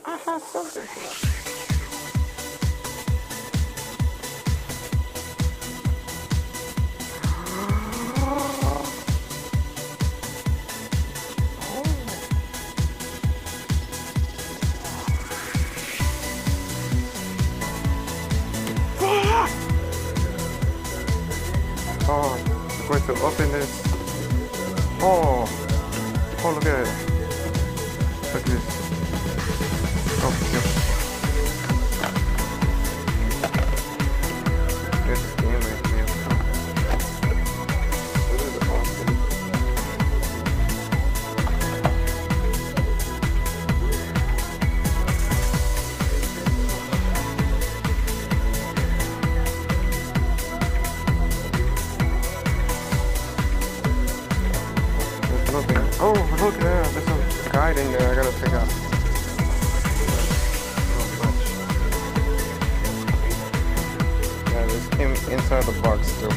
I have something here. Oh, I'm going to open this. Oh, oh, look at it. Look at this. Oh, yeah. This game right here. This is awesome. Oh, look there, there's some guide in there I gotta pick up. Yeah, this came inside the box too.